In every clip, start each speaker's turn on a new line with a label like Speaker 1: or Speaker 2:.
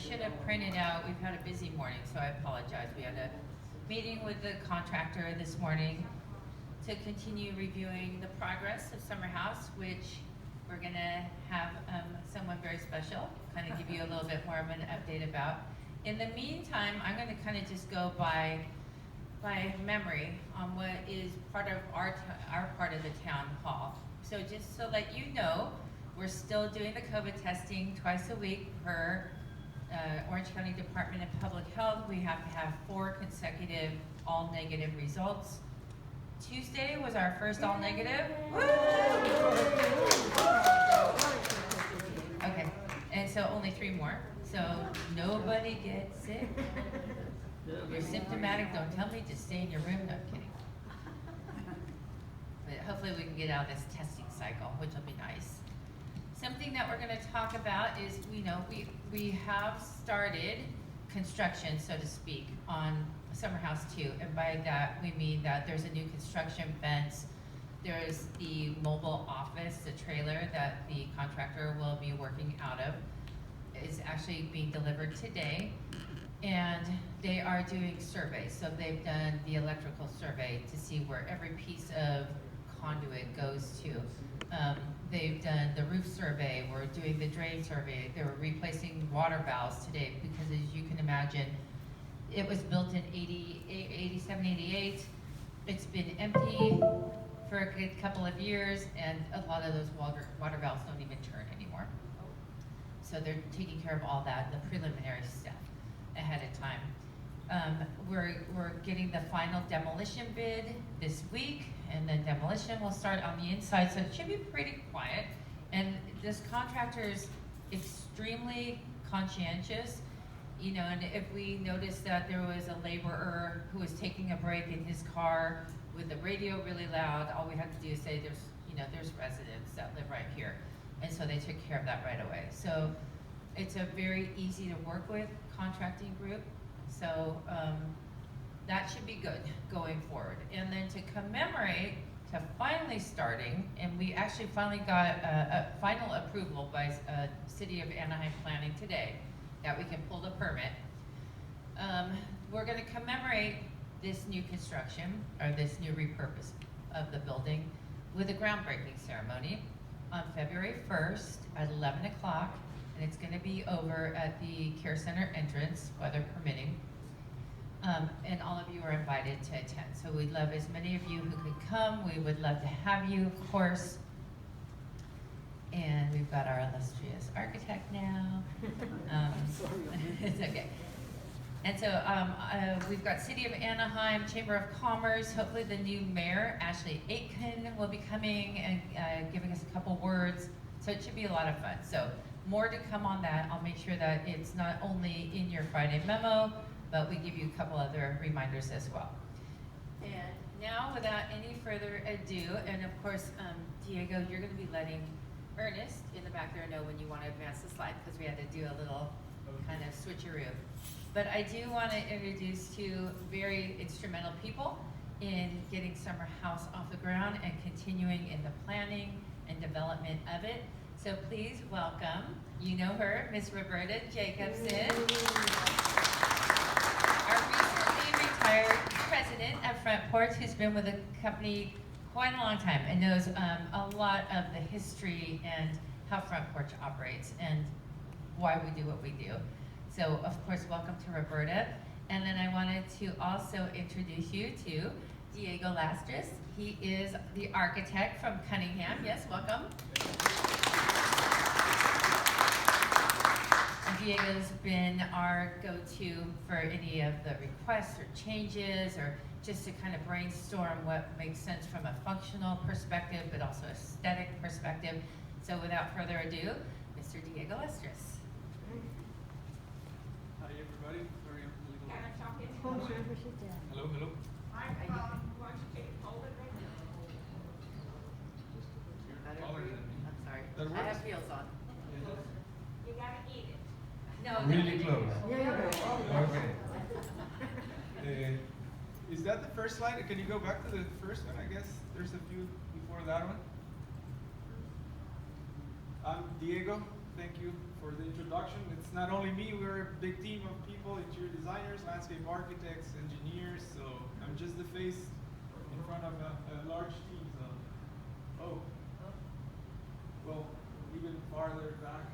Speaker 1: should have printed out, we've had a busy morning, so I apologize. We had a meeting with the contractor this morning to continue reviewing the progress of Summer House, which we're gonna have someone very special kind of give you a little bit more of an update about. In the meantime, I'm gonna kind of just go by memory on what is part of our part of the town hall. So just so that you know, we're still doing the COVID testing twice a week per Orange County Department of Public Health. We have to have 4 consecutive all negative results. Tuesday was our first all negative. Woo! Okay, and so only 3 more. So nobody gets sick. You're symptomatic, don't tell me, just stay in your room. No, I'm kidding. But hopefully we can get out of this testing cycle, which will be nice. Something that we're going to talk about is, we have started construction, so to speak, on Summer House 2. And by that, we mean that there's a new construction fence. There's the mobile office, the trailer that the contractor will be working out of is actually being delivered today. And they are doing surveys. So they've done the electrical survey to see where every piece of conduit goes to. They've done the roof survey, we're doing the drain survey, they were replacing water valves today because, as you can imagine, it was built in 87, 88. It's been empty for a good couple of years, and a lot of those water valves don't even turn anymore. So they're taking care of all that, the preliminary stuff ahead of time. We're getting the final demolition bid this week, and then demolition will start on the inside, so it should be pretty quiet. And this contractor is extremely conscientious, and if we noticed that there was a laborer who was taking a break in his car with the radio really loud, all we have to do is say there's residents that live right here. And so they took care of that right away. So it's a very easy to work with contracting group. So that should be good going forward. And then to commemorate to finally starting, and we actually finally got a final approval by City of Anaheim Planning today that we can pull the permit. We're gonna commemorate this new construction, or this new repurpose of the building with a groundbreaking ceremony on February 1st at 11 o'clock. And it's gonna be over at the Care Center entrance, weather permitting. And all of you are invited to attend. So we'd love as many of you who could come. We would love to have you, of course. And we've got our illustrious architect now. It's okay. And so we've got City of Anaheim, Chamber of Commerce, hopefully the new mayor, Ashley Aitken, will be coming and giving us a couple words. So it should be a lot of fun. So more to come on that. I'll make sure that it's not only in your Friday memo, but we give you a couple other reminders as well. And now, without any further ado, and of course, Diego, you're gonna be letting Ernest in the back there know when you wanna advance the slide, because we had to do a little kind of switcheroo. But I do wanna introduce 2 very instrumental people in getting Summer House off the ground and continuing in the planning and development of it. So please welcome, you know her, Miss Roberta Jacobson, our recently retired president of Front Porch, who's been with the company quite a long time and knows a lot of the history and how Front Porch operates and why we do what we do. So, of course, welcome to Roberta. And then I wanted to also introduce you to Diego Lastras. He is the architect from Cunningham. Yes, welcome. Diego's been our go-to for any of the requests or changes, or just to kind of brainstorm what makes sense from a functional perspective, but also aesthetic perspective. So without further ado, Mr. Diego Lastras.
Speaker 2: Hi everybody. Sorry, I'm a little.
Speaker 3: Can I talk in?
Speaker 2: Hello, hello.
Speaker 3: Hi, why don't you take hold of it?
Speaker 2: You're taller than me.
Speaker 1: I'm sorry.
Speaker 2: That
Speaker 1: I have
Speaker 2: works?
Speaker 1: heels on.
Speaker 3: You gotta eat it.
Speaker 1: No,
Speaker 2: Really
Speaker 1: no.
Speaker 2: close. Okay. Is that the first slide? Can you go back to the first one? I guess there's a few before that one. I'm Diego thank you for the introduction. It's not only me, we're a big team of people, interior designers, landscape architects, engineers, so I'm just the face in front of a large team. So, oh, well, even farther back.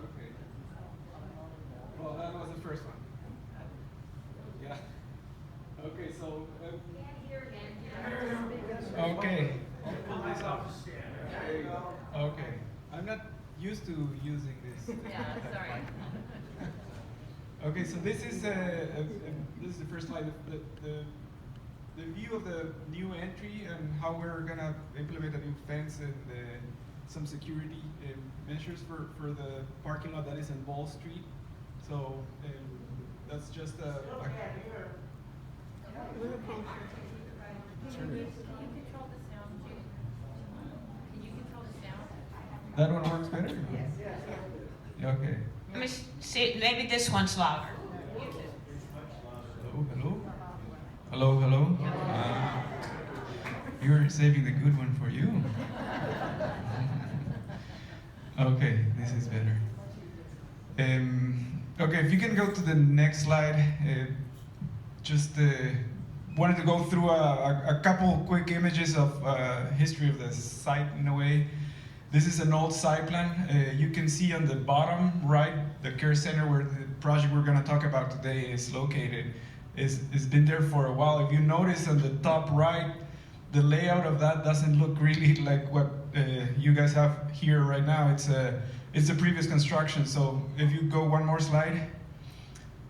Speaker 2: Okay. Well, that was the first one. Yeah. Okay, so. Okay. I'll pull this off. There you go. Okay. I'm not used to using this.
Speaker 1: Yeah, sorry.
Speaker 2: Okay, so this is the first slide. The view of the new entry and how we're gonna implement a new fence and some security measures for the parking lot that is in Ball Street. So that's just a.
Speaker 1: Can you control the sound, Jude? Can you control the sound?
Speaker 2: That one works better? Yes. Okay.
Speaker 3: Let me see, maybe this one's louder.
Speaker 2: Hello, hello? Hello, hello? You're saving the good one for you. Okay, this is better. Okay, if you can go to the next slide. Just wanted to go through a couple quick images of history of the site in a way. This is an old site plan. You can see on the bottom right, the care center where the project we're going to talk about today is located. It's been there for a while. If you notice on the top right, the layout of that doesn't look really like what you guys have here right now. It's the previous construction. So if you go one more slide.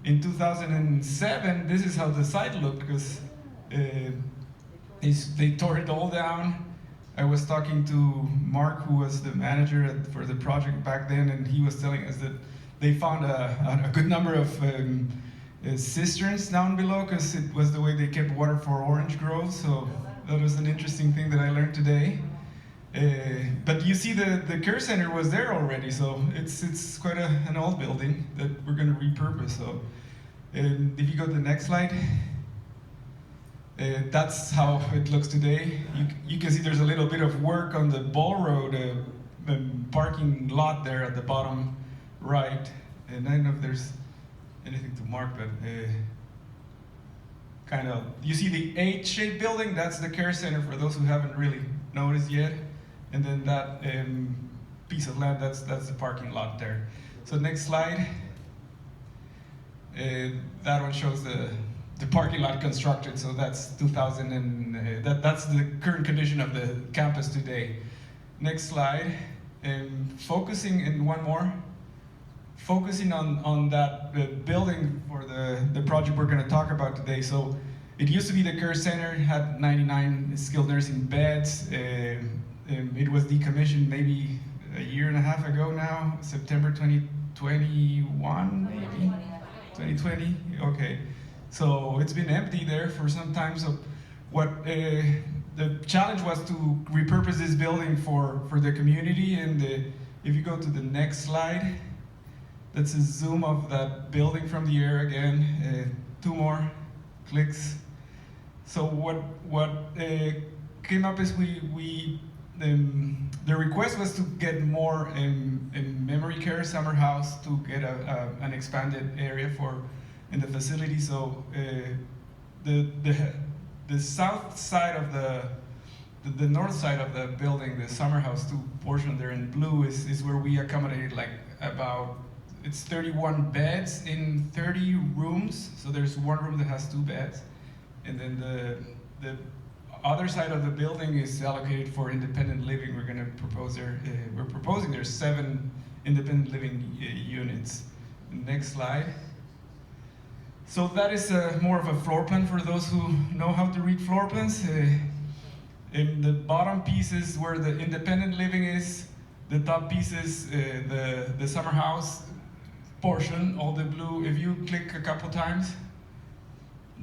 Speaker 2: In 2007, this is how the site looked, because they tore it all down. I was talking to Mark, who was the manager for the project back then, and he was telling us that they found a good number of cisterns down below, because it was the way they kept water for orange groves. So that was an interesting thing that I learned today. But you see the care center was there already, so it's quite an old building that we're going to repurpose. So if you go to the next slide, that's how it looks today. You can see there's a little bit of work on the Ball Road parking lot there at the bottom right. And I don't know if there's anything to mark, but kind of, you see the H-shaped building? That's the care center for those who haven't really noticed yet. And then that piece of land, that's the parking lot there. So next slide. That one shows the parking lot constructed. So that's 2000 and that's the current condition of the campus today. Next slide. Focusing in one more. Focusing on that building for the project we're going to talk about today. So it used to be the care center, had 99 skilled nursing beds. It was decommissioned maybe a year and a half ago now, September 2021, maybe? 2020, okay. So it's been empty there for some time. So what the challenge was to repurpose this building for the community. And if you go to the next slide, that's a zoom of that building from the air again. 2 more clicks. So what came up is the request was to get more in memory care summer house to get an expanded area in the facility. So the south side of the north side of the building, the summer house 2 portion there in blue is where we accommodated like about, it's 31 beds in 30 rooms. So there's 1 room that has 2 beds, and then the other side of the building is allocated for independent living. We're going to propose there. We're proposing there's 7 independent living units. Next slide. So that is more of a floor plan for those who know how to read floor plans. In the bottom piece is where the independent living is. The top piece is the summer house portion, all the blue. If you click a couple times,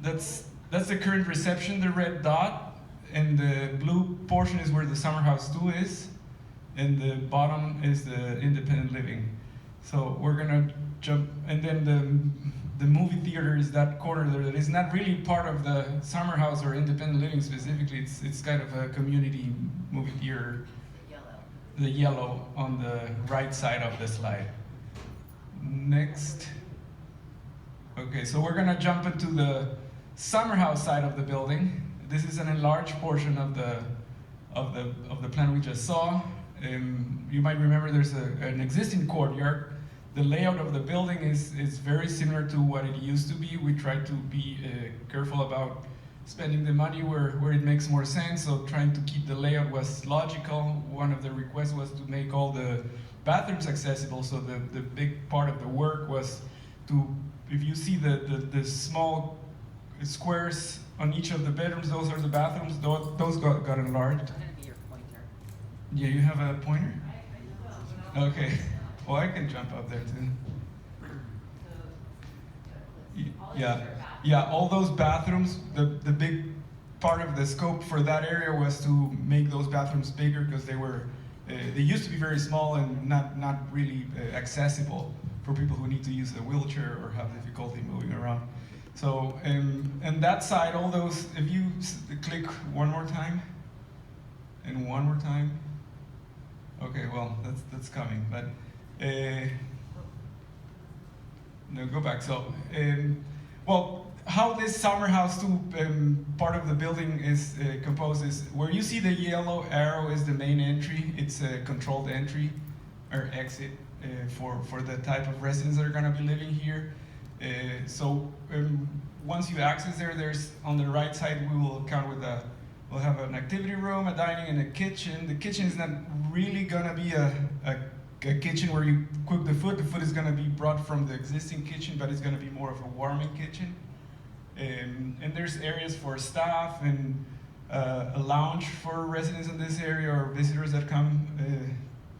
Speaker 2: that's the current reception, the red dot. And the blue portion is where the summer house 2 is, and the bottom is the independent living. So we're gonna jump, and then the movie theater is that corner there that is not really part of the summer house or independent living specifically. It's kind of a community movie theater. The yellow on the right side of the slide. Next. Okay, so we're gonna jump into the summer house side of the building. This is an enlarged portion of the plan we just saw. You might remember there's an existing courtyard. The layout of the building is very similar to what it used to be. We try to be careful about spending the money where it makes more sense, so trying to keep the layout was logical. One of the requests was to make all the bathrooms accessible, so the big part of the work was to, if you see the small squares on each of the bedrooms, those are the bathrooms, those got enlarged.
Speaker 4: I'm gonna be your pointer.
Speaker 2: Yeah, you have a pointer? Okay, well I can jump up there too. Yeah, all those bathrooms, the big part of the scope for that area was to make those bathrooms bigger because they used to be very small and not really accessible for people who need to use a wheelchair or have difficulty moving around. So, and that side, all those, if you click one more time, and one more time, okay, well, that's coming, but, no, go back. So, well, how this summer house part of the building is composed is where you see the yellow arrow is the main entry. It's a controlled entry or exit for the type of residents that are going to be living here. So once you access there's on the right side we will count with we'll have an activity room, a dining, and a kitchen. The kitchen is not really going to be a kitchen where you cook the food. The food is going to be brought from the existing kitchen, but it's going to be more of a warming kitchen. And there's areas for staff and a lounge for residents in this area or visitors that come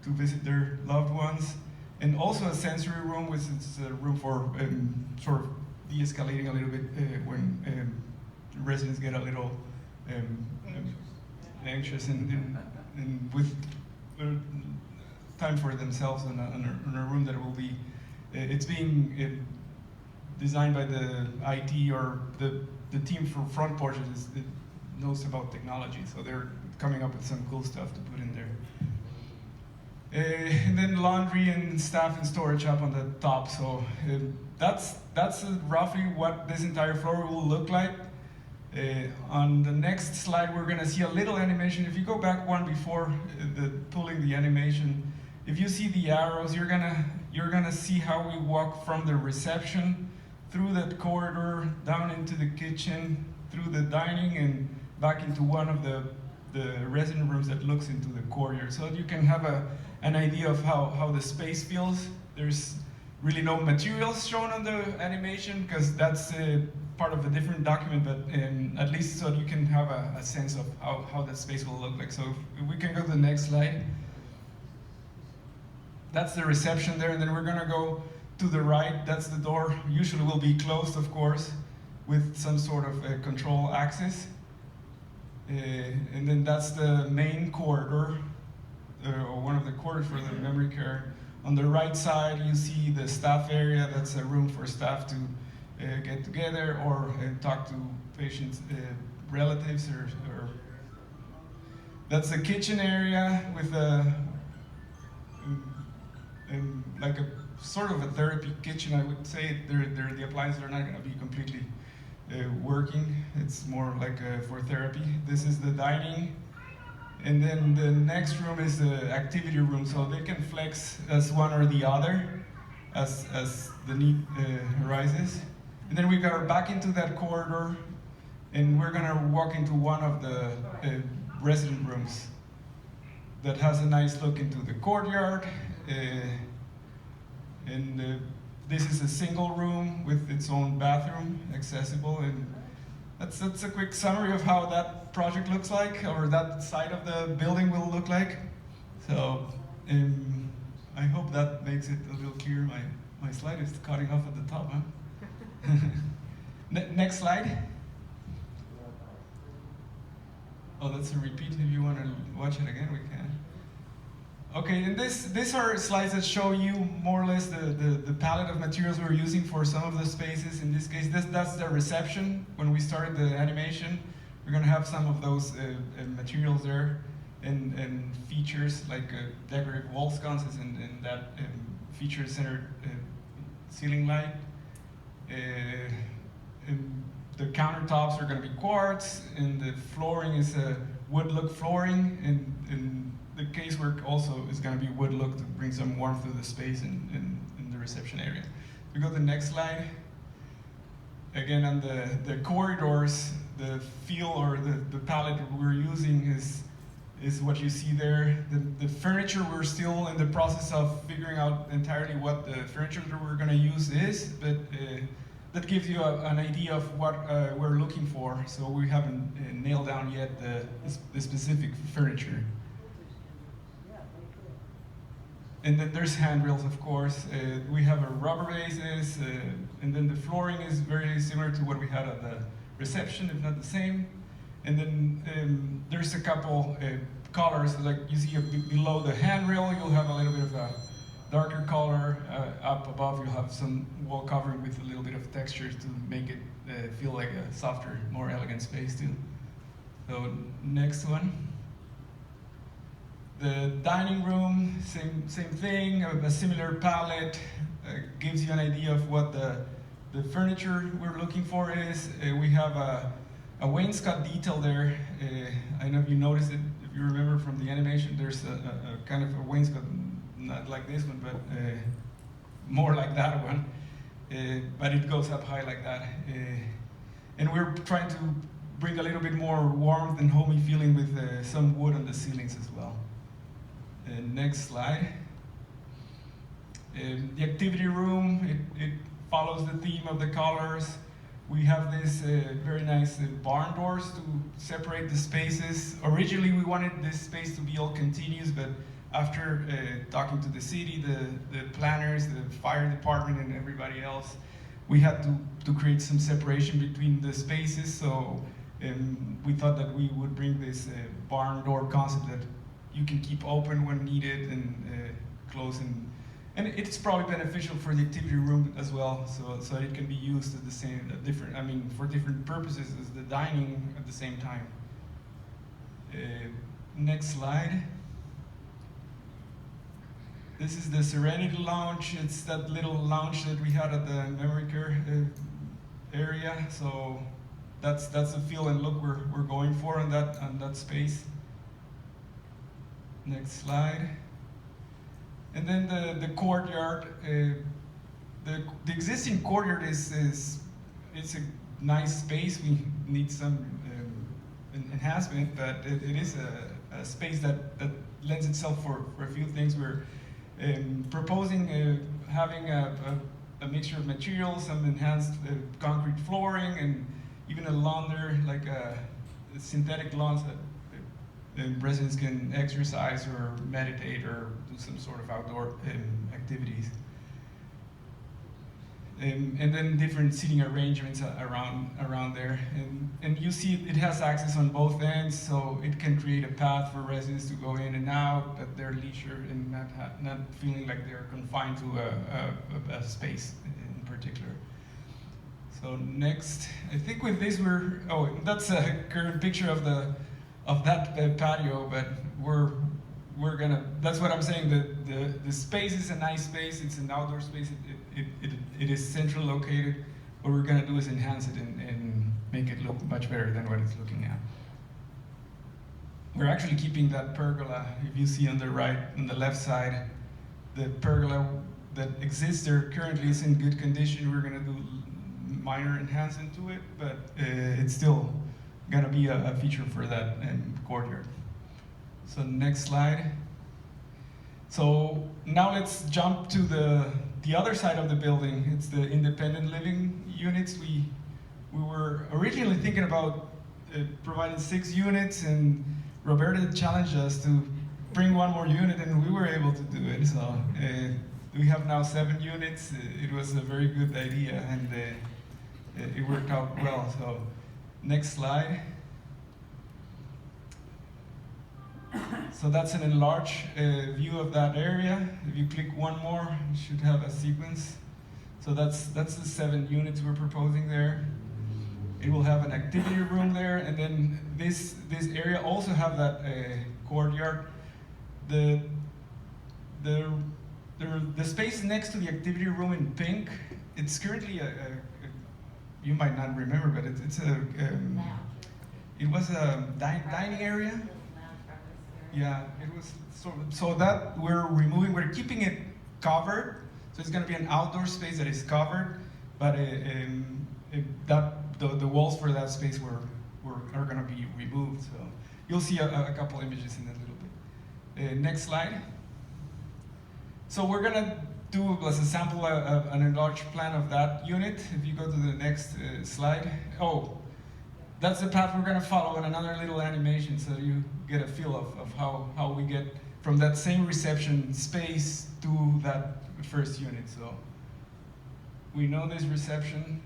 Speaker 2: to visit their loved ones. And also a sensory room, which is a room for sort of de-escalating a little bit when residents get a little anxious and with time for themselves in a room that will be, it's being designed by the IT or the team for Front Porches knows about technology, so they're coming up with some cool stuff to put in there. And then laundry and staff and storage up on the top. So that's roughly what this entire floor will look like. On the next slide, we're gonna see a little animation. If you go back one before pulling the animation, if you see the arrows, you're gonna see how we walk from the reception through that corridor, down into the kitchen, through the dining, and back into one of the resident rooms that looks into the courtyard. So that you can have an idea of how the space feels. There's really no materials shown on the animation because that's part of a different document, but at least so you can have a sense of how that space will look like. So if we can go to the next slide. That's the reception there, and then we're gonna go to the right. That's the door. Usually will be closed, of course, with some sort of control access. And then that's the main corridor, or one of the corridors for the memory care. On the right side, you see the staff area. That's a room for staff to get together or talk to patients' relatives. Or that's the kitchen area with like a sort of a therapy kitchen, I would say. The appliances are not going to be completely working. It's more like for therapy. This is the dining. And then the next room is the activity room, so they can flex as one or the other as the need arises. And then we go back into that corridor, and we're gonna walk into one of the resident rooms that has a nice look into the courtyard. This is a single room with its own bathroom, accessible, and that's a quick summary of how that project looks like, or that side of the building will look like. So I hope that makes it a little clearer. My slide is cutting off at the top, huh? Next slide. Oh, that's a repeat. If you want to watch it again, we can. Okay, and these are slides that show you more or less the palette of materials we're using for some of the spaces. In this case, that's the reception. When we started the animation, we're gonna have some of those materials there and features like decorative wall sconces and that feature-centered ceiling light. And the countertops are gonna be quartz, and the flooring is a wood look flooring, and the casework also is going to be wood look to bring some warmth to the space in the reception area. We go to the next slide. Again, on the corridors, the feel or the palette we're using is what you see there. The furniture, we're still in the process of figuring out entirely what the furniture that we're going to use is, but that gives you an idea of what we're looking for. So we haven't nailed down yet the specific furniture. And then there's handrails, of course. We have a rubber bases, and then the flooring is very similar to what we had at the reception, if not the same. And then there's a couple colors, like you see below the handrail, you'll have a little bit of a darker color. Up above, you'll have some wall covering with a little bit of texture to make it feel like a softer, more elegant space too. So next one. The dining room, same thing, a similar palette, gives you an idea of what the furniture we're looking for is. We have a wainscot detail there. I don't know if you noticed it, if you remember from the animation, there's a kind of a wainscot, not like this one, but more like that one. But it goes up high like that. And we're trying to bring a little bit more warmth and homey feeling with some wood on the ceilings as well. Next slide. The activity room, it follows the theme of the colors. We have this very nice barn doors to separate the spaces. Originally, we wanted this space to be all continuous, but after talking to the city, the planners, the fire department, and everybody else, we had to create some separation between the spaces. So we thought that we would bring this barn door concept that you can keep open when needed and close, and it's probably beneficial for the activity room as well, so it can be used at the same for different purposes as the dining at the same time. Next slide. This is the Serenity Lounge. It's that little lounge that we had at the memory care area. So that's the feel and look we're going for on that space. Next slide. And then the courtyard. The existing courtyard it's a nice space. We need some enhancement, but it is a space that lends itself for a few things. We're proposing having a mixture of materials, some enhanced concrete flooring, and even a lawn there, like synthetic lawns that residents can exercise or meditate or do some sort of outdoor activities. And then different seating arrangements around there. And you see it has access on both ends, so it can create a path for residents to go in and out at their leisure and not feeling like they're confined to a space in particular. So next, I think with this that's a current picture of that patio, but we're gonna, that's what I'm saying, the space is a nice space, it's an outdoor space, it is central located. What we're gonna do is enhance it and make it look much better than what it's looking at. We're actually keeping that pergola, if you see on the left side, the pergola that exists there currently is in good condition. We're gonna do minor enhancement to it, but it's still gonna be a feature for that courtyard. So next slide. So now let's jump to the other side of the building. It's the independent living units. We were originally thinking about providing 6 units, and Roberta challenged us to bring one more unit, and we were able to do it. So we have now 7 units. It was a very good idea, and it worked out well. So next slide. So that's an enlarged view of that area. If you click one more, you should have a sequence. So that's the 7 units we're proposing there. It will have an activity room there, and then this area also have that courtyard. The space next to the activity room in pink, it's currently you might not remember, but it was a dining area. Yeah, it was so that we're removing. We're keeping it covered, so it's going to be an outdoor space that is covered, but the walls for that space are going to be removed. So you'll see a couple images in a little bit. Next slide. So we're going to do as a sample an enlarged plan of that unit. If you go to the next slide. Oh, that's the path we're going to follow in another little animation, so you get a feel of how we get from that same reception space to that first unit. So we know this reception.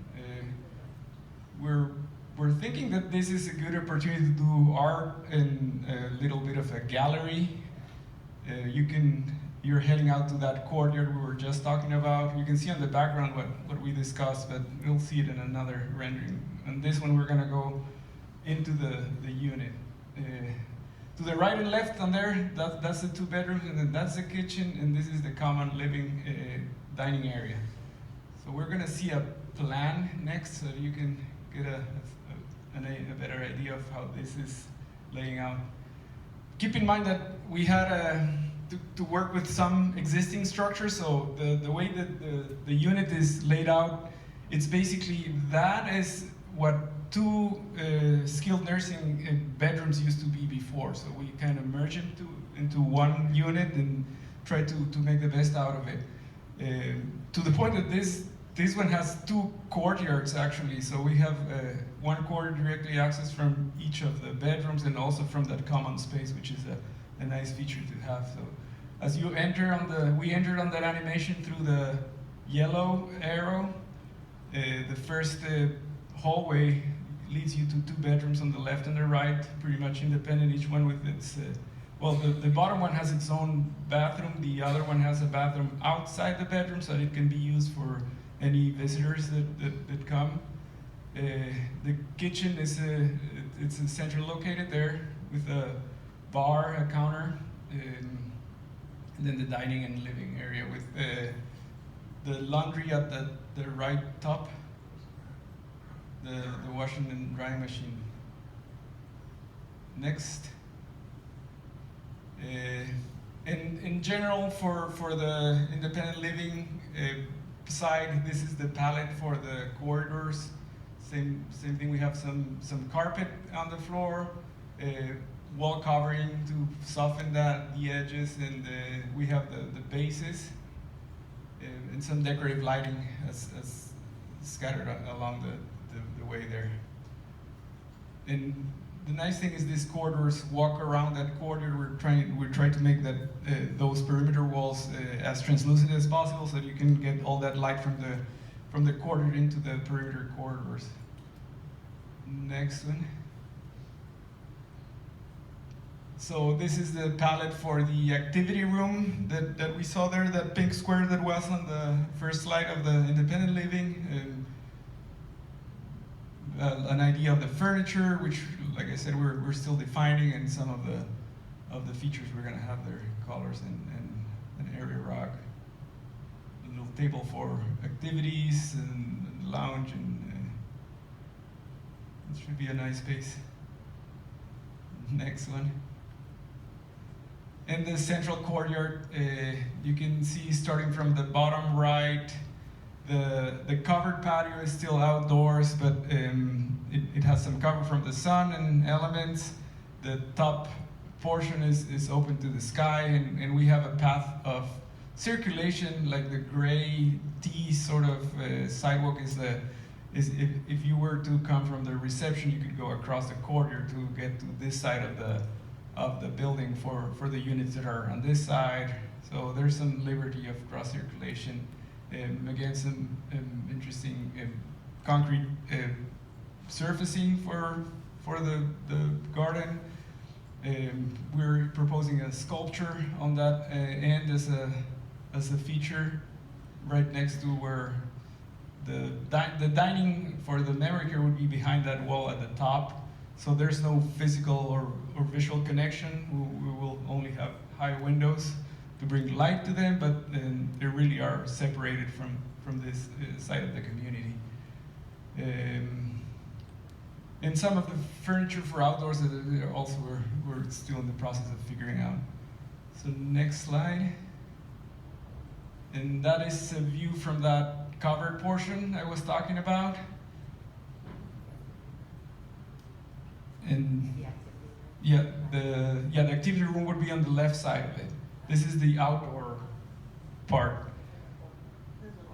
Speaker 2: We're thinking that this is a good opportunity to do art and a little bit of a gallery. You're heading out to that courtyard we were just talking about. You can see on the background what we discussed, but you'll see it in another rendering. And this one, we're gonna go into the unit. To the right and left on there, that's the 2 bedrooms, and then that's the kitchen, and this is the common living dining area. So we're gonna see a plan next, so you can get a better idea of how this is laying out. Keep in mind that we had to work with some existing structures, so the way that the unit is laid out, it's basically that is what 2 skilled nursing bedrooms used to be before. So we kind of merge into one unit and try to make the best out of it. To the point that this one has 2 courtyards actually. So we have one courtyard directly accessed from each of the bedrooms and also from that common space, which is a nice feature to have. So as you enter we entered on that animation through the yellow arrow. The first hallway leads you to 2 bedrooms on the left and the right, pretty much independent, each one with its, well, the bottom one has its own bathroom, the other one has a bathroom outside the bedroom so that it can be used for any visitors that come. The kitchen is it's centrally located there with a bar, a counter, and then the dining and living area with the laundry at the right top, the washing and drying machine. Next. In general, for the independent living side, this is the palette for the corridors. Same thing. We have some carpet on the floor, wall covering to soften the edges, and we have the bases and some decorative lighting as scattered along the way there. And the nice thing is these corridors walk around that corridor. We're trying to make that those perimeter walls as translucent as possible, so that you can get all that light from the corridor into the perimeter corridors. Next one. So this is the palette for the activity room that we saw there, that pink square that was on the first slide of the independent living. An idea of the furniture, which, like I said, we're still defining, and some of the features we're going to have there, colors and an area rug, a little table for activities and lounge, and it should be a nice space. Next one. In the central courtyard, you can see starting from the bottom right, the covered patio is still outdoors, but it has some cover from the sun and elements. The top portion is open to the sky, and we have a path of circulation, like the gray T sort of sidewalk is if you were to come from the reception, you could go across the courtyard to get to this side of the building for the units that are on this side. So there's some liberty of cross circulation. Again, some interesting concrete surfacing for the garden. We're proposing a sculpture on that end as a feature right next to where the dining for the memory care would be behind that wall at the top. So there's no physical or visual connection. We will only have high windows to bring light to them, but they really are separated from this side of the community. And some of the furniture for outdoors that also we're still in the process of figuring out. So next slide. And that is a view from that covered portion I was talking about. And the activity room would be on the left side of it. This is the outdoor part.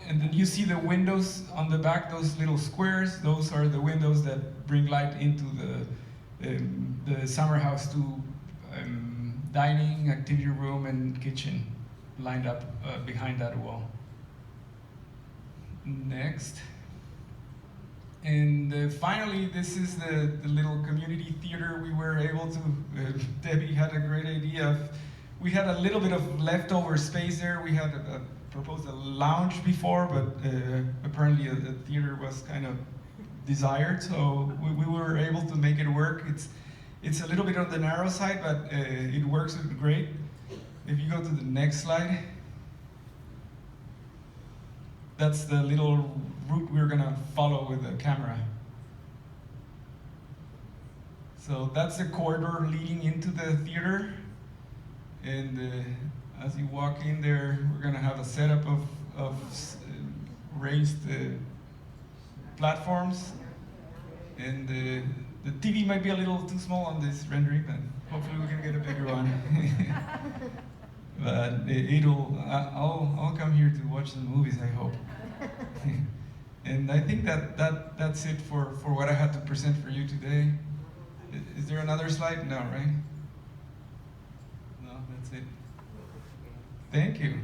Speaker 2: And then you see the windows on the back, those little squares. Those are the windows that bring light into the summer house to dining, activity room, and kitchen lined up behind that wall. Next. And finally, this is the little community theater we were able to, Debbie had a great idea of, we had a little bit of leftover space there. We had proposed a lounge before, but apparently a theater was kind of desired, so we were able to make it work. It's a little bit on the narrow side, but it works great. If you go to the next slide, that's the little route we're gonna follow with the camera. So that's the corridor leading into the theater. And as you walk in there, we're gonna have a setup of raised platforms. And the TV might be a little too small on this rendering, but hopefully we can get a bigger one. But I'll come here to watch the movies, I hope. And I think that's it for what I had to present for you today. Is there another slide? No, right? No, that's it. Thank you.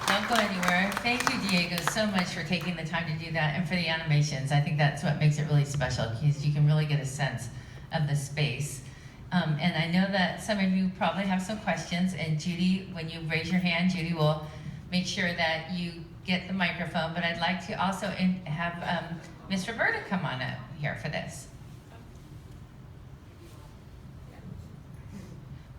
Speaker 1: Don't go anywhere. Thank you, Diego, so much for taking the time to do that and for the animations. I think that's what makes it really special, because you can really get a sense of the space. And I know that some of you probably have some questions, and Judy, when you raise your hand, Judy will make sure that you get the microphone, but I'd like to also have Ms. Roberta come on up here for this.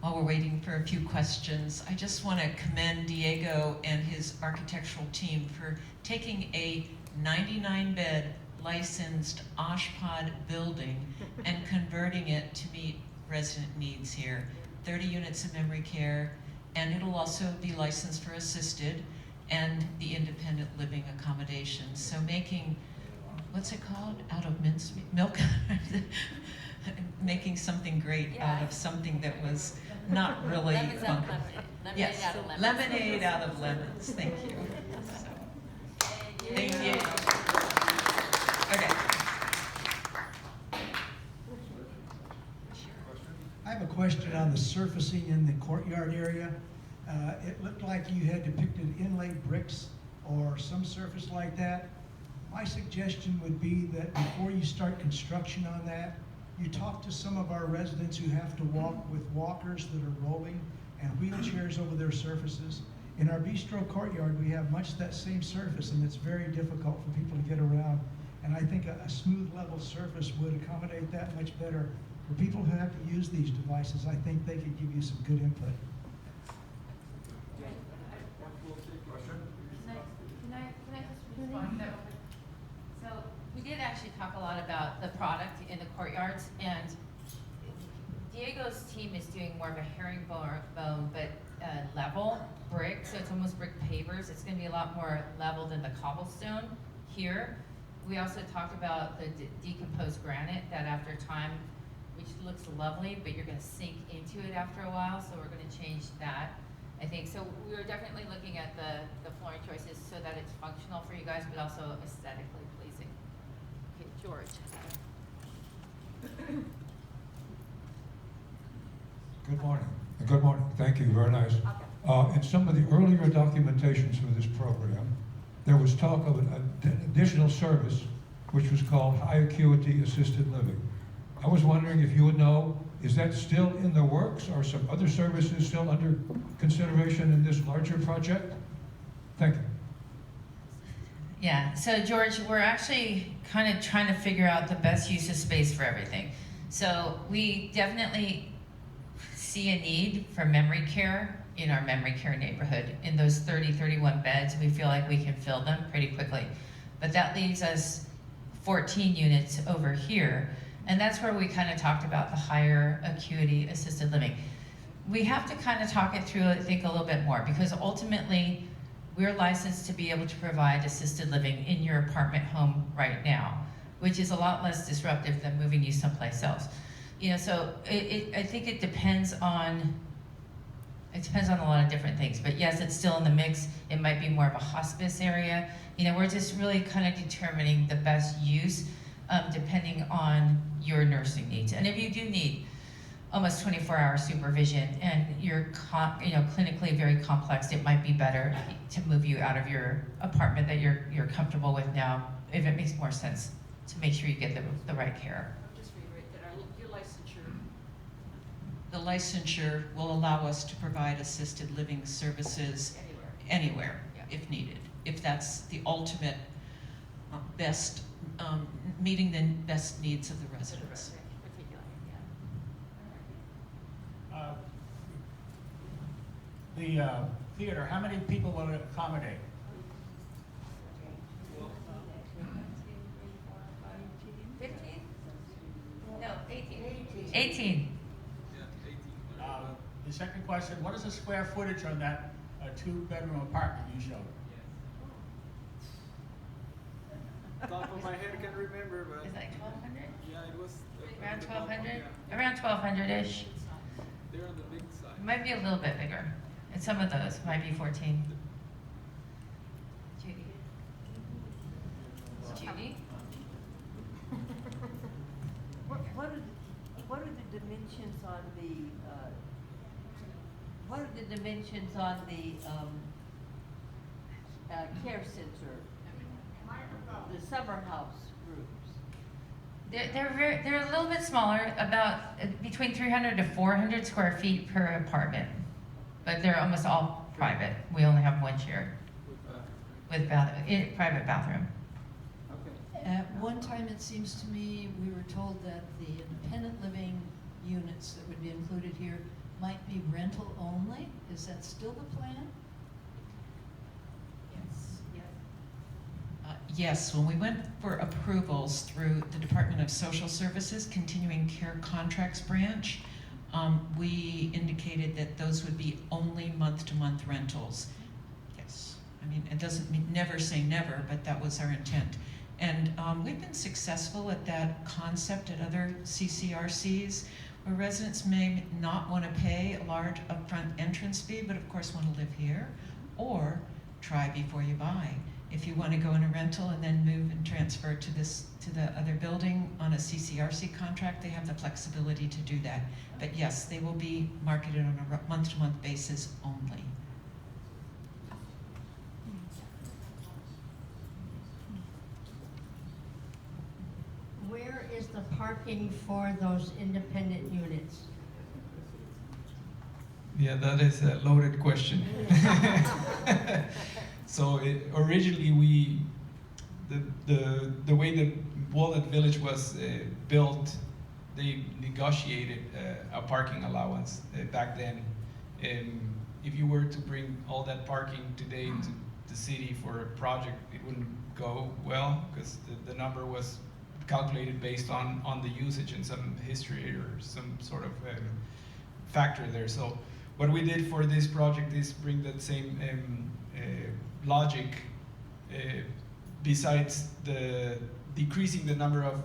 Speaker 4: While we're waiting for a few questions, I just want to commend Diego and his architectural team for taking a 99-bed licensed OSHPD building and converting it to meet resident needs here. 30 units of memory care, and it'll also be licensed for assisted and the independent living accommodations. So making, what's it called? Out of milk? Making something great out of something that was not really functional. Yes, lemonade out of lemons. Thank you. Thank you. Okay.
Speaker 5: I have a question on the surfacing in the courtyard area. It looked like you had depicted inlaid bricks or some surface like that. My suggestion would be that before you start construction on that, you talk to some of our residents who have to walk with walkers that are rolling and wheelchairs over their surfaces. In our bistro courtyard, we have much that same surface, and it's very difficult for people to get around. And I think a smooth, level surface would accommodate that much better. For people who have to use these devices, I think they could give you some good input.
Speaker 1: Can I just respond? So we did actually talk a lot about the product in the courtyards, and Diego's team is doing more of a herringbone but level brick, so it's almost brick pavers. It's going to be a lot more level than the cobblestone here. We also talked about the decomposed granite that after time, which looks lovely, but you're going to sink into it after a while, so we're going to change that, I think. So we were definitely looking at the flooring choices so that it's functional for you guys, but also aesthetically pleasing. Okay, George.
Speaker 6: Good morning. Good morning. Thank you. Very nice. In some of the earlier documentations for this program, there was talk of an additional service which was called high acuity assisted living. I was wondering if you would know, is that still in the works, or some other services still under consideration in this larger project? Thank you.
Speaker 1: Yeah, so George, we're actually kind of trying to figure out the best use of space for everything. So we definitely see a need for memory care in our memory care neighborhood. In those 31 beds, we feel like we can fill them pretty quickly. But that leaves us 14 units over here. And that's where we kind of talked about the higher acuity assisted living. We have to kind of talk it through, I think, a little bit more, because ultimately, we're licensed to be able to provide assisted living in your apartment home right now, which is a lot less disruptive than moving you someplace else. You know, so I think it depends on a lot of different things. But yes, it's still in the mix. It might be more of a hospice area. You know, we're just really kind of determining the best use depending on your nursing needs. And if you do need almost 24-hour supervision and you're clinically very complex, it might be better to move you out of your apartment that you're comfortable with now, if it makes more sense to make sure you get the right care.
Speaker 3: Just reiterate that your licensure.
Speaker 4: The licensure will allow us to provide assisted living services anywhere if needed, if that's the ultimate best, meeting the best needs of the residents.
Speaker 7: The theater, how many people will it accommodate?
Speaker 1: No, 18. 18.
Speaker 7: The second question, what is the square footage on that two-bedroom apartment you showed?
Speaker 2: Top of my head, I can't remember, but
Speaker 1: Is that 1,200?
Speaker 2: yeah, it was
Speaker 1: Around 1,200? Around 1,200-ish.
Speaker 2: They're on the big side.
Speaker 1: It might be a little bit bigger. And some of those might be 14. Judy? Judy?
Speaker 8: What are the dimensions on the, what are the dimensions on the, care center? The summer house rooms?
Speaker 1: They're a little bit smaller, about between 300 to 400 square feet per apartment. But they're almost all private. We only have one shared with private bathroom.
Speaker 8: At one time, it seems to me, we were told that the independent living units that would be included here might be rental only. Is that still the plan?
Speaker 4: Yes, when we went for approvals through the Department of Social Services Continuing Care Contracts Branch, we indicated that those would be only month-to-month rentals. Yes, I mean, it doesn't mean never say never, but that was our intent. And we've been successful at that concept at other CCRCs, where residents may not want to pay a large upfront entrance fee, but of course want to live here, or try before you buy. If you want to go in a rental and then move and transfer to the other building on a CCRC contract, they have the flexibility to do that. But yes, they will be marketed on a month-to-month basis only.
Speaker 9: Where is the parking for those independent units?
Speaker 2: Yeah, that is a loaded question. So originally the way the Walnut Village was built, they negotiated a parking allowance back then. If you were to bring all that parking today into the city for a project, it wouldn't go well, because the number was calculated based on the usage and some history or some sort of factor there. So what we did for this project is bring that same logic, besides the decreasing the number of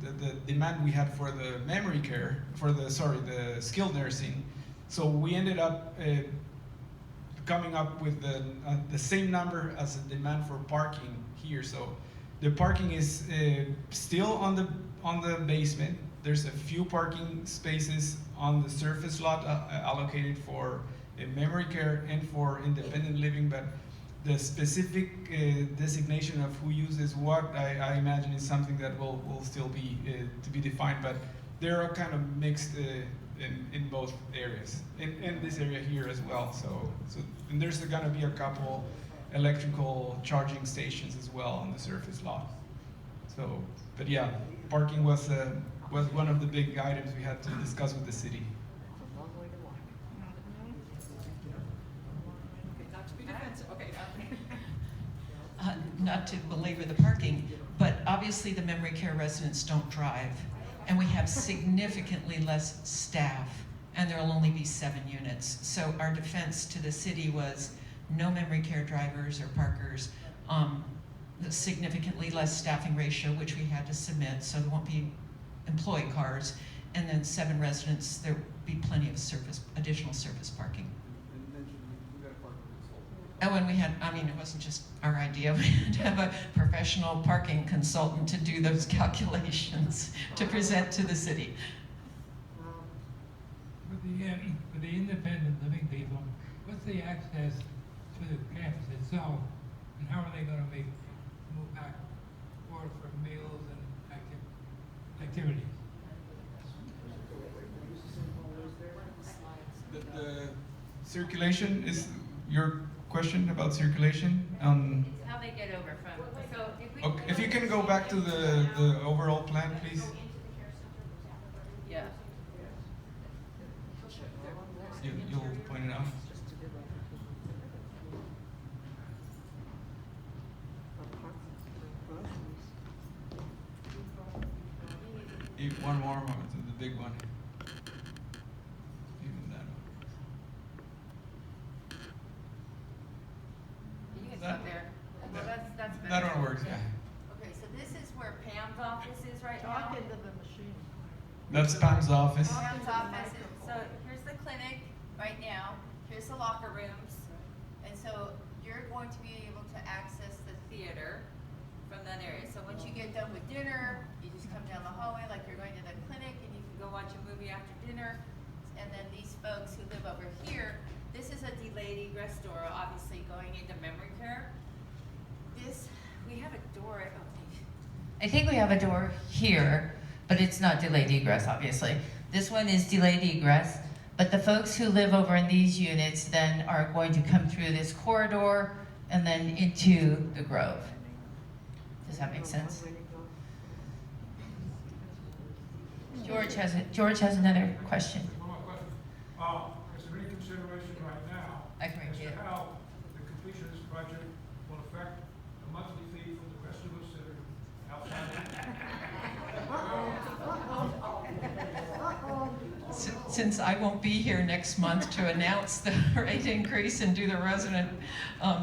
Speaker 2: the demand we had for the memory care, the skilled nursing. So we ended up coming up with the same number as the demand for parking here. So the parking is still on the basement. There's a few parking spaces on the surface lot allocated for memory care and for independent living, but the specific designation of who uses what, I imagine is something that will still be to be defined, but they're all kind of mixed in both areas, in this area here as well. So and there's gonna be a couple electrical charging stations as well on the surface lot. So, but yeah, parking was one of the big items we had to discuss with the city.
Speaker 3: Okay, not to be defensive, okay.
Speaker 4: Not to belabor the parking, but obviously the memory care residents don't drive, and we have significantly less staff, and there'll only be 7 units. So our defense to the city was no memory care drivers or parkers, the significantly less staffing ratio, which we had to submit, so there won't be employee cars, and then 7 residents, there will be plenty of additional surface parking. Oh, and we had, I mean, it wasn't just our idea, we had to have a professional parking consultant to do those calculations to present to the city.
Speaker 10: For the independent living people, what's the access to the campus itself, and how are they gonna move back forth for meals and activities?
Speaker 2: The circulation is your question about circulation.
Speaker 1: It's how they get over from, so if we.
Speaker 2: Okay, if you can go back to the overall plan, please.
Speaker 1: Yeah.
Speaker 2: You'll point it out. One more to the big one. Even that one.
Speaker 1: You can stop there. Well, that's better.
Speaker 2: That one works, yeah.
Speaker 1: Okay, so this is where Pam's office is right now.
Speaker 3: Talk into the machine.
Speaker 2: That's Pam's office.
Speaker 1: Pam's office, so here's the clinic right now, here's the locker rooms. And so you're going to be able to access the theater from that area. So once you get done with dinner, you just come down the hallway like you're going to the clinic and you can go watch a movie after dinner. And then these folks who live over here, this is a delayed egress door, obviously going into memory care. This, we have a door, I think we have a door here, but it's not delayed egress, obviously. This one is delayed egress, but the folks who live over in these units then are going to come through this corridor and then into the Grove. Does that make sense? George has another question.
Speaker 6: One more question. Is there any consideration right now
Speaker 1: I can
Speaker 6: as
Speaker 1: repeat
Speaker 6: to
Speaker 1: it.
Speaker 6: how the completion of this project will affect the monthly fee for the rest of us that are outside?
Speaker 4: Since I won't be here next month to announce the rate increase and do the resident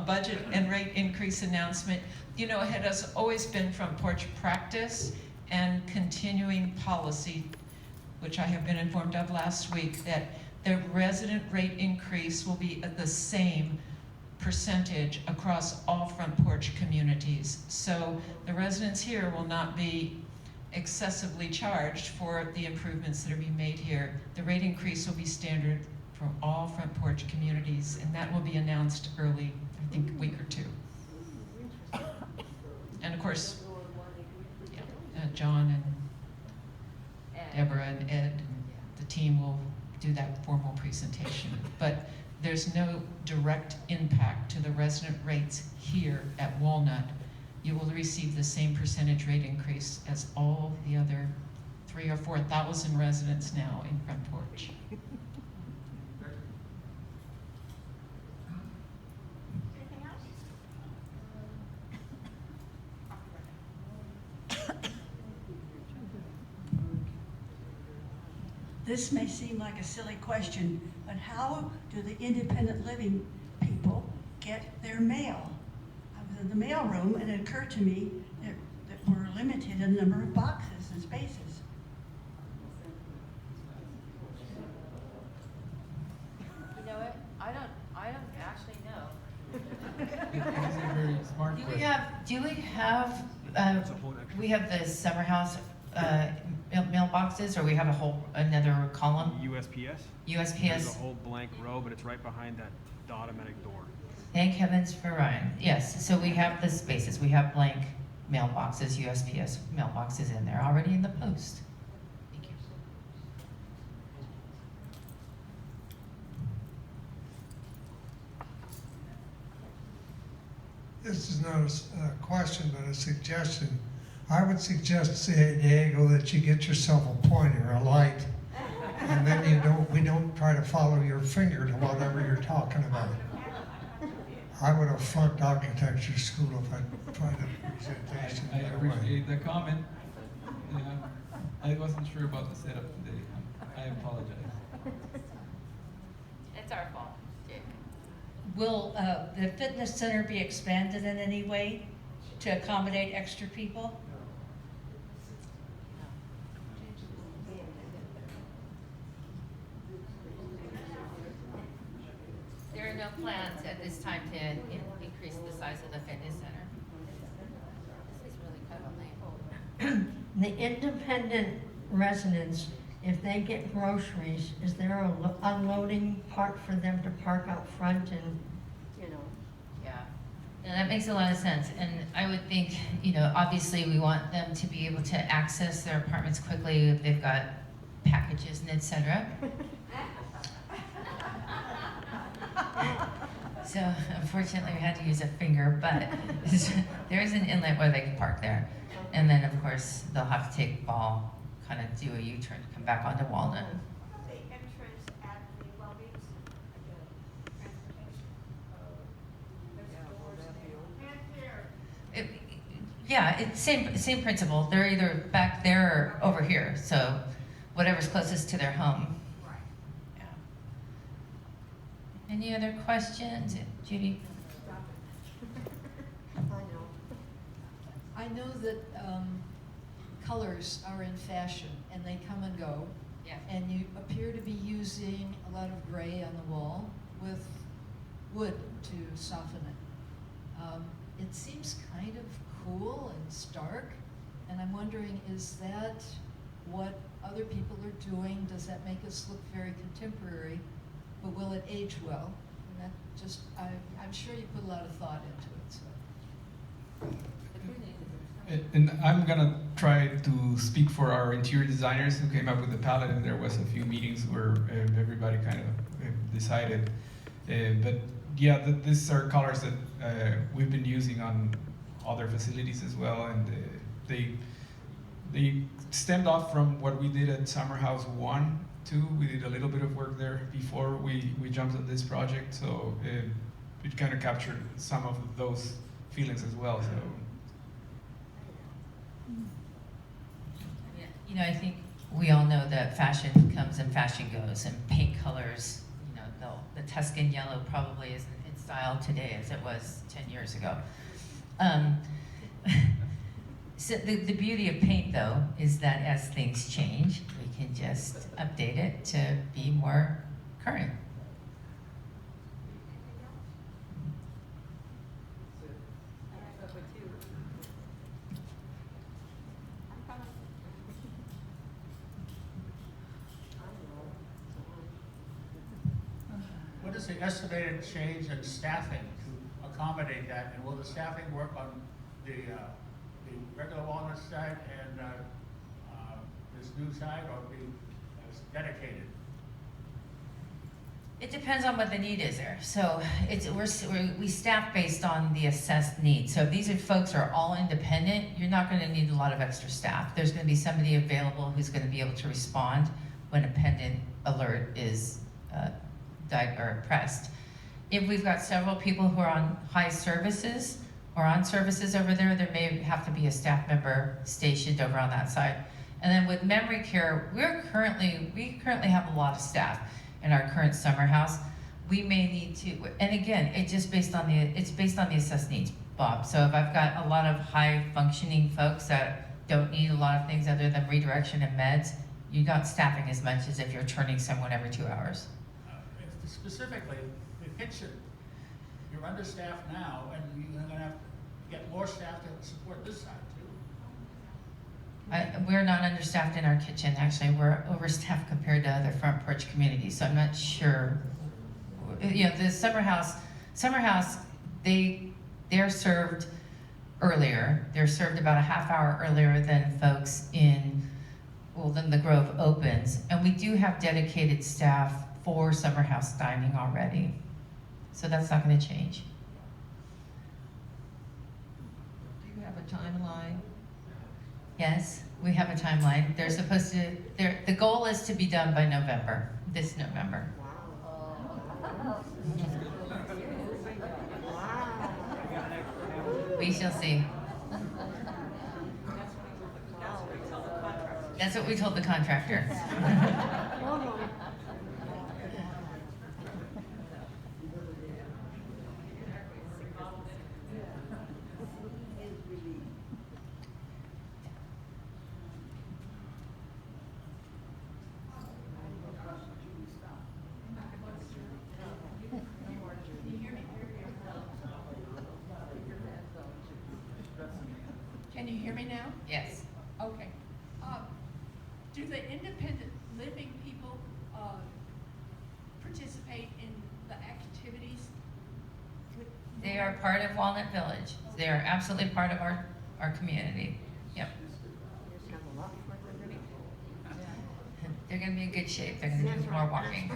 Speaker 4: budget and rate increase announcement, you know, it has always been front porch practice and continuing policy, which I have been informed of last week, that the resident rate increase will be at the same percentage across all front porch communities. So the residents here will not be excessively charged for the improvements that are being made here. The rate increase will be standard for all front porch communities, and that will be announced early, I think, a week or 2. And of course, yeah, John and Deborah and Ed and the team will do that formal presentation. But there's no direct impact to the resident rates here at Walnut. You will receive the same percentage rate increase as all the other 3,000 or 4,000 residents now in Front Porch.
Speaker 9: Anything else?
Speaker 11: This may seem like a silly question, but how do the independent living people get their mail? I was in the mail room and it occurred to me that we're limited in the number of boxes and spaces.
Speaker 1: You know what? I don't actually know.
Speaker 2: That's a very smart
Speaker 1: Do we have the summer house mailboxes, or we have another column?
Speaker 12: USPS.
Speaker 1: USPS.
Speaker 12: There's a whole blank row, but it's right behind that the automatic door.
Speaker 1: Thank heavens for Ryan. Yes, so we have the spaces. We have blank mailboxes, USPS mailboxes in there already in the post. Thank you.
Speaker 12: This is not a question, but a suggestion. I would suggest, say, Diego, that you get yourself a pointer, a light, and then we don't try to follow your finger to whatever you're talking about. I would have flunked architecture school if I tried a presentation
Speaker 2: I
Speaker 12: that way.
Speaker 2: appreciate the comment. Yeah, I wasn't sure about the setup today. I apologize.
Speaker 1: It's our fault.
Speaker 13: Will the fitness center be expanded in any way to accommodate extra people?
Speaker 1: There are no plans at this time to increase the size of the fitness center. This is really kind of lame.
Speaker 9: The independent residents, if they get groceries, is there a unloading part for them to park out front and, you know?
Speaker 1: Yeah, and that makes a lot of sense. And I would think, you know, obviously we want them to be able to access their apartments quickly if they've got packages and et cetera. So unfortunately we had to use a finger, but there is an inlet where they can park there. And then of course they'll have to take Ball, kind of do a U-turn to come back onto Walnut.
Speaker 14: The entrance at the Wellbeats, transportation.
Speaker 1: Yeah, it's same principle. They're either back there or over here, so whatever's closest to their home.
Speaker 14: Right.
Speaker 1: Yeah. Any other questions, Judy?
Speaker 8: I know that colors are in fashion and they come and go.
Speaker 1: Yeah.
Speaker 8: And you appear to be using a lot of gray on the wall with wood to soften it. It seems kind of cool and stark, and I'm wondering, is that what other people are doing? Does that make us look very contemporary, but will it age well? And that just, I'm sure you put a lot of thought into it, so.
Speaker 2: And I'm gonna try to speak for our interior designers who came up with the palette, and there was a few meetings where everybody kind of decided. But yeah, these are colors that we've been using on other facilities as well, and they stemmed off from what we did at Summer House 1, 2. We did a little bit of work there before we jumped on this project, so it kind of captured some of those feelings as well. So.
Speaker 1: You know, I think we all know that fashion comes and fashion goes, and paint colors, you know, the Tuscan yellow probably isn't in style today as it was 10 years ago. So the beauty of paint, though, is that as things change, we can just update it to be more current.
Speaker 7: What is the estimated change in staffing to accommodate that? And will the staffing work on the regular Walnut side and this new side, or be dedicated?
Speaker 1: It depends on what the need is there. So we staff based on the assessed need. So if these folks are all independent, you're not going to need a lot of extra staff. There's going to be somebody available who's going to be able to respond when a pendant alert is pressed. If we've got several people who are on high services or on services over there, there may have to be a staff member stationed over on that side. And then with memory care, we currently have a lot of staff in our current summer house. We may need to, and again, it's based on the assessed needs, Bob. So if I've got a lot of high functioning folks that don't need a lot of things other than redirection and meds, you're not staffing as much as if you're turning someone every 2 hours.
Speaker 7: Specifically, the kitchen, you're understaffed now, and you're gonna have to get more staff to support this side too.
Speaker 1: We're not understaffed in our kitchen, actually. We're overstaffed compared to other front porch communities, so I'm not sure. You know, the summer house they're served earlier. They're served about a half hour earlier than folks than the Grove opens. And we do have dedicated staff for summer house dining already. So that's not gonna change.
Speaker 4: Do you have a timeline?
Speaker 1: Yes, we have a timeline. The goal is to be done by November, this November. We shall see. That's what we told the contractor.
Speaker 3: Can you hear me now?
Speaker 1: Yes.
Speaker 3: Okay. Do the independent living people participate in the activities?
Speaker 1: They are part of Walnut Village. They are absolutely part of our community. Yep. They're gonna be in good shape. They're gonna do more walking.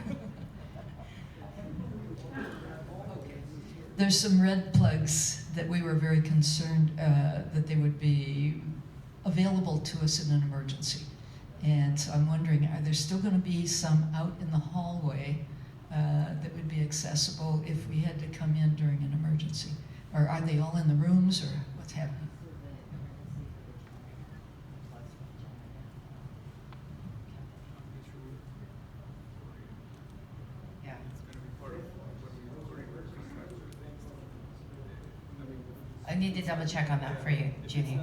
Speaker 8: There's some red plugs that we were very concerned that they would be available to us in an emergency. And so I'm wondering, are there still going to be some out in the hallway that would be accessible if we had to come in during an emergency? Or are they all in the rooms, or what's happening?
Speaker 1: Yeah. I need to double check on that for you, Judy.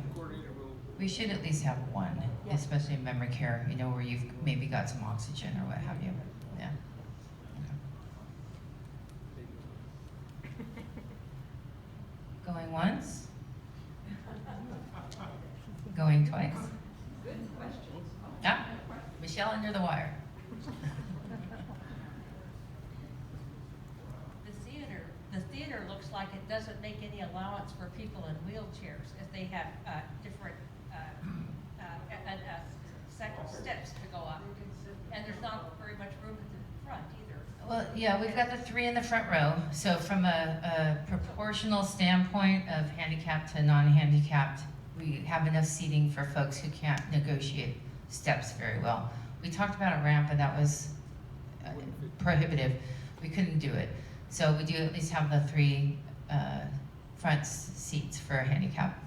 Speaker 1: We should at least have one, especially in memory care, where you've maybe got some oxygen or what have you. Yeah. Okay. Going once? Going twice?
Speaker 3: Good questions.
Speaker 1: Yeah, Michelle under the wire.
Speaker 13: The theater looks like it doesn't make any allowance for people in wheelchairs if they have different second steps to go up. And there's not very much room at the front either.
Speaker 1: Well, yeah, we've got the 3 in the front row. So from a proportional standpoint of handicapped to non-handicapped, we have enough seating for folks who can't negotiate steps very well. We talked about a ramp, and that was prohibitive. We couldn't do it. So we do at least have the 3 front seats for a handicap.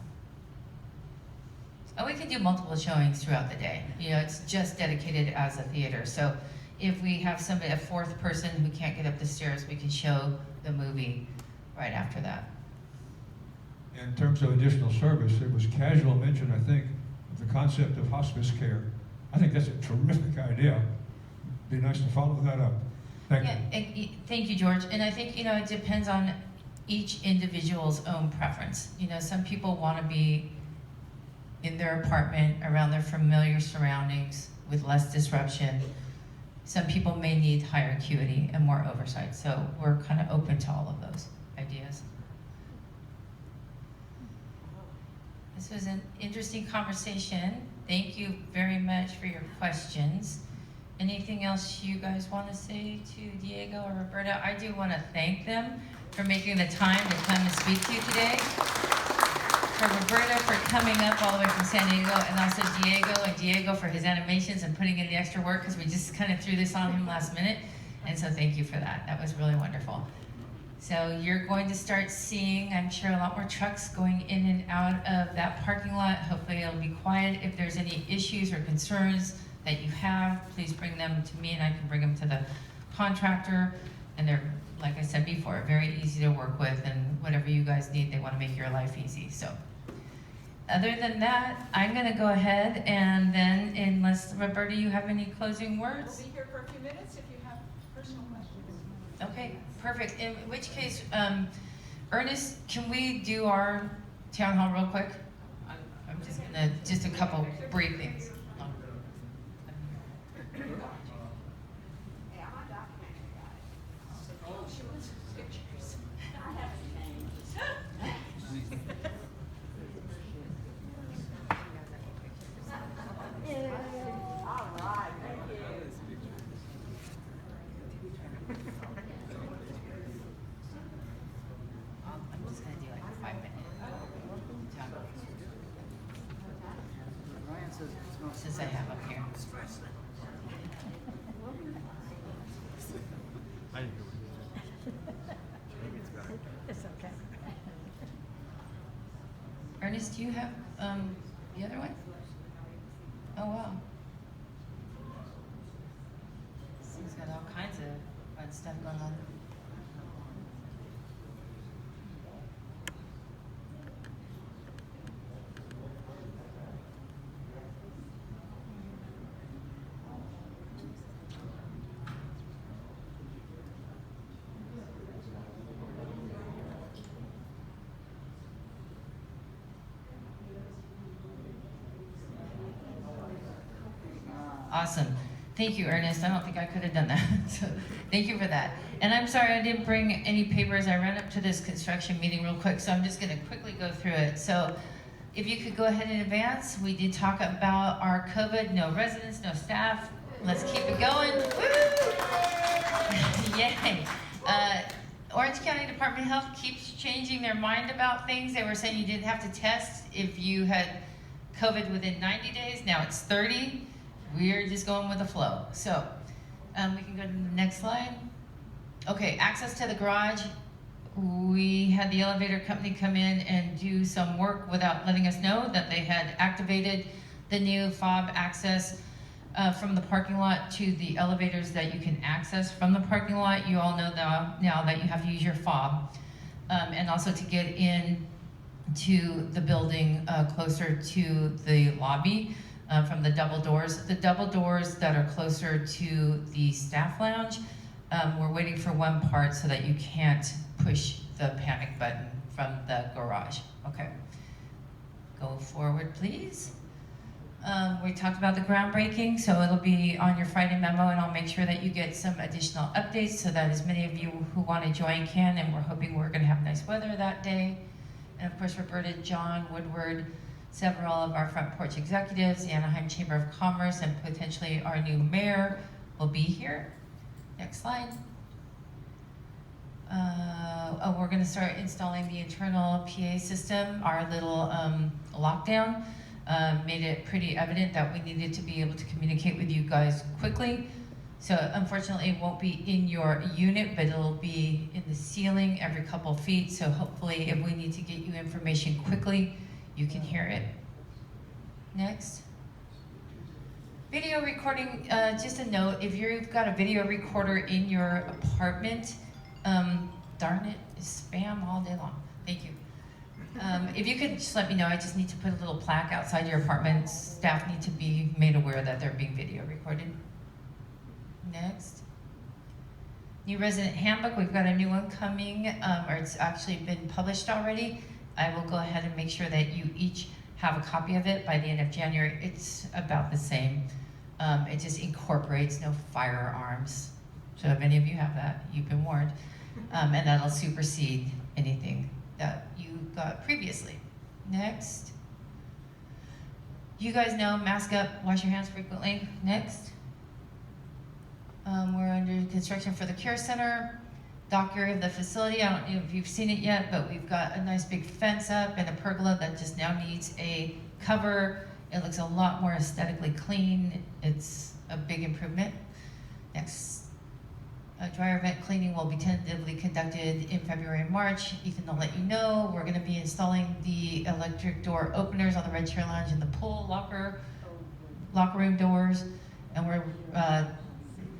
Speaker 1: And we can do multiple showings throughout the day. It's just dedicated as a theater. So if we have a 4th person who can't get up the stairs, we can show the movie right after that.
Speaker 6: In terms of additional service, there was casual mention, I think, of the concept of hospice care. I think that's a terrific idea. Be nice to follow that up. Thank you.
Speaker 1: Thank you, George. And I think, it depends on each individual's own preference. Some people want to be in their apartment around their familiar surroundings with less disruption. Some people may need higher acuity and more oversight. So we're kind of open to all of those ideas. This was an interesting conversation. Thank you very much for your questions. Anything else you guys want to say to Diego or Roberta? I do want to thank them for making the time to come and speak to you today. For Roberta for coming up all the way from San Diego, and also Diego for his animations and putting in the extra work, because we just kind of threw this on him last minute. And so thank you for that. That was really wonderful. So you're going to start seeing, I'm sure, a lot more trucks going in and out of that parking lot. Hopefully it'll be quiet. If there's any issues or concerns that you have, please bring them to me and I can bring them to the contractor. And they're, like I said before, very easy to work with, and whatever you guys need, they want to make your life easy. So other than that, I'm going to go ahead and then, unless Roberta, you have any closing words?
Speaker 3: We'll be here for a few minutes if you have personal questions.
Speaker 1: Okay, perfect. In which case, Ernest, can we do our town hall real quick? I'm just gonna, just a couple brief things.
Speaker 14: Yeah, I'm a documentary guy. Oh, she wants pictures. I haven't changed.
Speaker 1: since I have up here.
Speaker 9: It's okay.
Speaker 1: Ernest, do you have the other one? Oh, wow. He's got all kinds of fun stuff going on. Awesome. Thank you, Ernest. I don't think I could have done that. So thank you for that. And I'm sorry I didn't bring any papers. I ran up to this construction meeting real quick, so I'm just going to quickly go through it. So if you could go ahead in advance, we did talk about our COVID, no residents, no staff. Let's keep it going. Woo! Yay. Orange County Department of Health keeps changing their mind about things. They were saying you didn't have to test if you had COVID within 90 days. Now it's 30. We're just going with the flow. So we can go to the next slide. Okay, access to the garage. We had the elevator company come in and do some work without letting us know that they had activated the new fob access from the parking lot to the elevators that you can access from the parking lot. You all know now that you have to use your fob. And also to get in to the building closer to the lobby. From the double doors. The double doors that are closer to the staff lounge, we're waiting for one part so that you can't push the panic button from the garage. Okay. Go forward, please. We talked about the groundbreaking, so it'll be on your Friday memo, and I'll make sure that you get some additional updates so that as many of you who want to join can, and we're hoping we're going to have nice weather that day. And of course, Roberta, John, Woodward, several of our front porch executives, the Anaheim Chamber of Commerce, and potentially our new mayor will be here. Next slide. We're going to start installing the internal PA system. Our little lockdown made it pretty evident that we needed to be able to communicate with you guys quickly. So unfortunately, it won't be in your unit, but it'll be in the ceiling every couple feet. So hopefully, if we need to get you information quickly, you can hear it. Next. Video recording, just a note, if you've got a video recorder in your apartment, darn it, it's spam all day long. Thank you. If you could just let me know, I just need to put a little plaque outside your apartment. Staff need to be made aware that they're being video recorded. Next. New resident handbook, we've got a new one coming, or it's actually been published already. I will go ahead and make sure that you each have a copy of it by the end of January. It's about the same. It just incorporates no firearms. So if any of you have that, you've been warned. And that'll supersede anything that you got previously. Next. You guys know, mask up, wash your hands frequently. Next. We're under construction for the Care Center. Dock area of the facility. I don't know if you've seen it yet, but we've got a nice big fence up and a pergola that just now needs a cover. It looks a lot more aesthetically clean. It's a big improvement. Next, dryer vent cleaning will be tentatively conducted in February and March. Ethan will let you know. We're going to be installing the electric door openers on the Red Chair Lounge and the pool locker room doors, and we're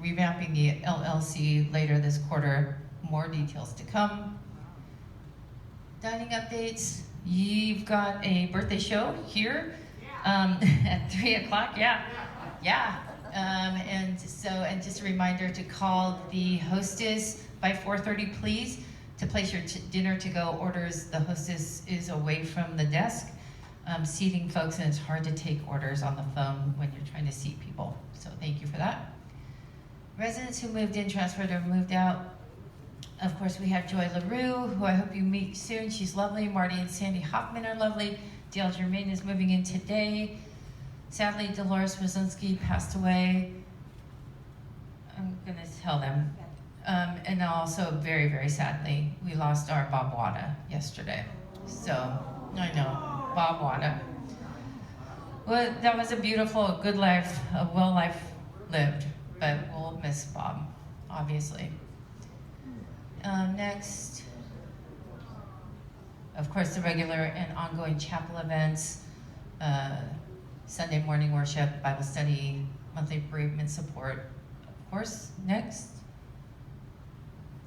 Speaker 1: revamping the LLC later this quarter. More details to come. Dining updates. You've got a birthday show here at 3 o'clock. Yeah. And just a reminder to call the hostess by 4:30, please, to place your dinner to go orders. The hostess is away from the desk, seating folks, and it's hard to take orders on the phone when you're trying to seat people. So thank you for that. Residents who moved in, transferred, or moved out. Of course, we have Joy LaRue, who I hope you meet soon. She's lovely. Marty and Sandy Hoffman are lovely. Dale Germain is moving in today. Sadly, Dolores Wazinski passed away. I'm gonna tell them. And also, very, very sadly, we lost our Bob Wada yesterday. So, I know, Bob Wada. Well, that was a beautiful, good life, a well life lived, but we'll miss Bob, obviously. Next, of course, the regular and ongoing chapel events, Sunday morning worship, Bible study, monthly bereavement support. Of course, next,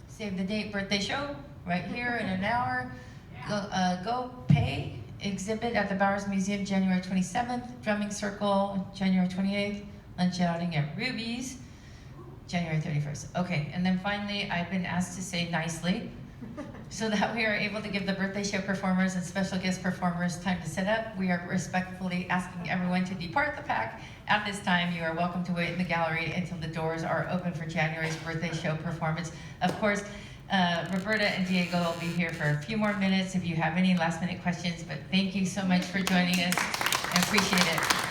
Speaker 1: save the date birthday show right here in an hour. Go pay exhibit at the Bowers Museum January 27th, drumming circle January 28th, lunch outing at Ruby's January 31st. Okay, and then finally, I've been asked to say nicely so that we are able to give the birthday show performers and special guest performers time to set up. We are respectfully asking everyone to depart the pack. At this time, you are welcome to wait in the gallery until the doors are open for January's birthday show performance. Of course, Roberta and Diego will be here for a few more minutes if you have any last minute questions, but thank you so much for joining us. I appreciate it.